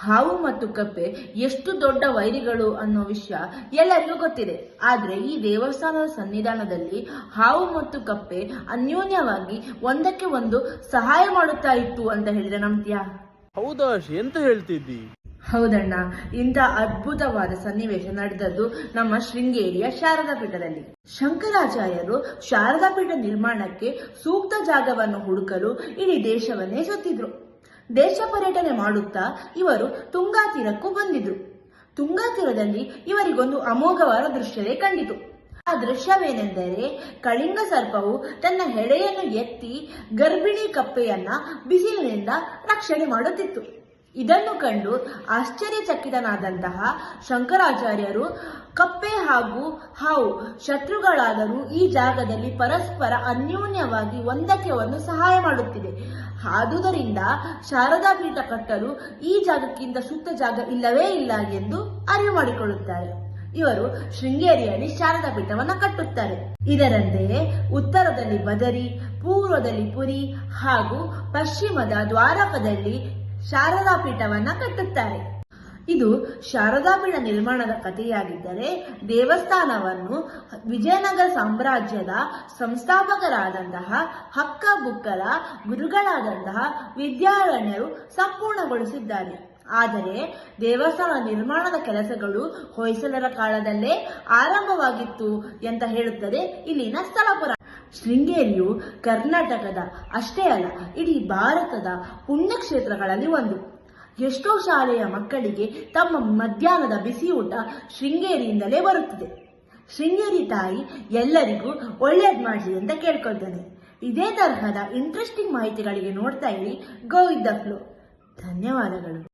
ಹಾವು ಮತ್ತು ಕಪ್ಪೆ ಎಷ್ಟು ದೊಡ್ಡ ವೈರಿಗಳು ಅನ್ನೋ ವಿಷಯ ಎಲ್ಲರಿಗೂ ಗೊತ್ತಿದೆ. ಆದ್ರೆ ಈ ದೇವಸ್ಥಾನದ ಸನ್ನಿಧಾನದಲ್ಲಿ ಹಾವು ಮತ್ತು ಕಪ್ಪೆ ಅನ್ಯೋನ್ಯವಾಗಿ ಒಂದಕ್ಕೆ ಒಂದು ಸಹಾಯ ಮಾಡುತ್ತಾ ಇತ್ತು ಅಂತ ಹೇಳಿದ್ರೆ ನಂಬ್ತೀಯಾ? ಹೌದಾ, ಎಂತ ಹೇಳ್ತಿದ್ದಿ? ಹೌದಣ್ಣ, ಇಂಥ ಅದ್ಭುತವಾದ ಸನ್ನಿವೇಶ ನಡೆದದ್ದು ನಮ್ಮ ಶೃಂಗೇರಿಯ ಶಾರದಾ ಪೀಠದಲ್ಲಿ. ಶಂಕರಾಚಾರ್ಯರು ಶಾರದಾ ಪೀಠ ನಿರ್ಮಾಣಕ್ಕೆ ಸೂಕ್ತ ಜಾಗವನ್ನು ಹುಡುಕಲು ಇಡೀ ದೇಶವನ್ನೇ ಸುತ್ತಿದ್ರು. ದೇಶ ಪರ್ಯಟನೆ ಮಾಡುತ್ತಾ ಇವರು ತುಂಗಾ ತೀರಕ್ಕೂ ಬಂದಿದ್ರು. ತುಂಗಾ ತೀರದಲ್ಲಿ ಇವರಿಗೊಂದು ಅಮೋಘವಾದ ದೃಶ್ಯವೇ ಕಂಡಿತು. ಆ ದೃಶ್ಯವೇನೆಂದರೆ, ಕಳಿಂಗ ಸರ್ಪವು ತನ್ನ ಹೆಡೆಯನ್ನು ಎತ್ತಿ ಗರ್ಭಿಣಿ ಕಪ್ಪೆಯನ್ನ ಬಿಸಿಲಿನಿಂದ ರಕ್ಷಣೆ ಮಾಡುತ್ತಿತ್ತು. ಇದನ್ನು ಕಂಡು ಆಶ್ಚರ್ಯಚಕಿತನಾದಂತಹ ಶಂಕರಾಚಾರ್ಯರು ಕಪ್ಪೆ ಹಾಗೂ ಹಾವು ಶತ್ರುಗಳಾದರೂ ಈ ಜಾಗದಲ್ಲಿ ಪರಸ್ಪರ ಅನ್ಯೋನ್ಯವಾಗಿ ಒಂದಕ್ಕೆ ಒಂದು ಸಹಾಯ ಮಾಡುತ್ತಿದೆ. ಆದುದರಿಂದ ಶಾರದಾ ಪೀಠ ಕಟ್ಟಲು ಈ ಜಾಗಕ್ಕಿಂತ ಸೂಕ್ತ ಜಾಗ ಇಲ್ಲವೇ ಇಲ್ಲ ಎಂದು ಅರಿವು ಮಾಡಿಕೊಳ್ಳುತ್ತಾರೆ. ಇವರು ಶೃಂಗೇರಿಯಲ್ಲಿ ಶಾರದಾ ಪೀಠವನ್ನು ಕಟ್ಟುತ್ತಾರೆ. ಇದರಂತೆಯೇ ಉತ್ತರದಲ್ಲಿ ಬದರಿ, ಪೂರ್ವದಲ್ಲಿ ಪುರಿ ಹಾಗೂ ಪಶ್ಚಿಮದ ದ್ವಾರಕದಲ್ಲಿ ಶಾರದಾ ಪೀಠವನ್ನ ಕಟ್ಟುತ್ತಾರೆ. ಇದು ಶಾರದಾ ಪೀಠ ನಿರ್ಮಾಣದ ಕಥೆಯಾಗಿದ್ದರೆ, ದೇವಸ್ಥಾನವನ್ನು ವಿಜಯನಗರ ಸಾಮ್ರಾಜ್ಯದ ಸಂಸ್ಥಾಪಕರಾದಂತಹ ಹಕ್ಕ ಬುಕ್ಕರ ಗುರುಗಳಾದಂತಹ ವಿದ್ಯಾರಣ್ಯರು ಸಂಪೂರ್ಣಗೊಳಿಸಿದ್ದಾರೆ. ಆದರೆ ದೇವಸ್ಥಾನ ನಿರ್ಮಾಣದ ಕೆಲಸಗಳು ಹೊಯ್ಸಳರ ಕಾಲದಲ್ಲೇ ಆರಂಭವಾಗಿತ್ತು ಅಂತ ಹೇಳುತ್ತದೆ ಇಲ್ಲಿನ ಸ್ಥಳಪುರ. ಶೃಂಗೇರಿಯು ಕರ್ನಾಟಕದ ಅಷ್ಟೇ ಅಲ್ಲ, ಇಡೀ ಭಾರತದ ಪುಣ್ಯಕ್ಷೇತ್ರಗಳಲ್ಲಿ ಒಂದು. ಎಷ್ಟೋ ಶಾಲೆಯ ಮಕ್ಕಳಿಗೆ ತಮ್ಮ ಮಧ್ಯಾಹ್ನದ ಬಿಸಿಯೂಟ ಶೃಂಗೇರಿಯಿಂದಲೇ ಬರುತ್ತಿದೆ. ಶೃಂಗೇರಿ ತಾಯಿ ಎಲ್ಲರಿಗೂ ಒಳ್ಳೇದ್ ಮಾಡಲಿ ಅಂತ ಕೇಳ್ಕೊಳ್ತೇನೆ. ಇದೇ ತರಹದ ಇಂಟ್ರೆಸ್ಟಿಂಗ್ ಮಾಹಿತಿಗಳಿಗೆ ನೋಡ್ತಾ ಇರಿ ಗೋ ವಿತ್ ದ ಫ್ಲೋ. ಧನ್ಯವಾದಗಳು.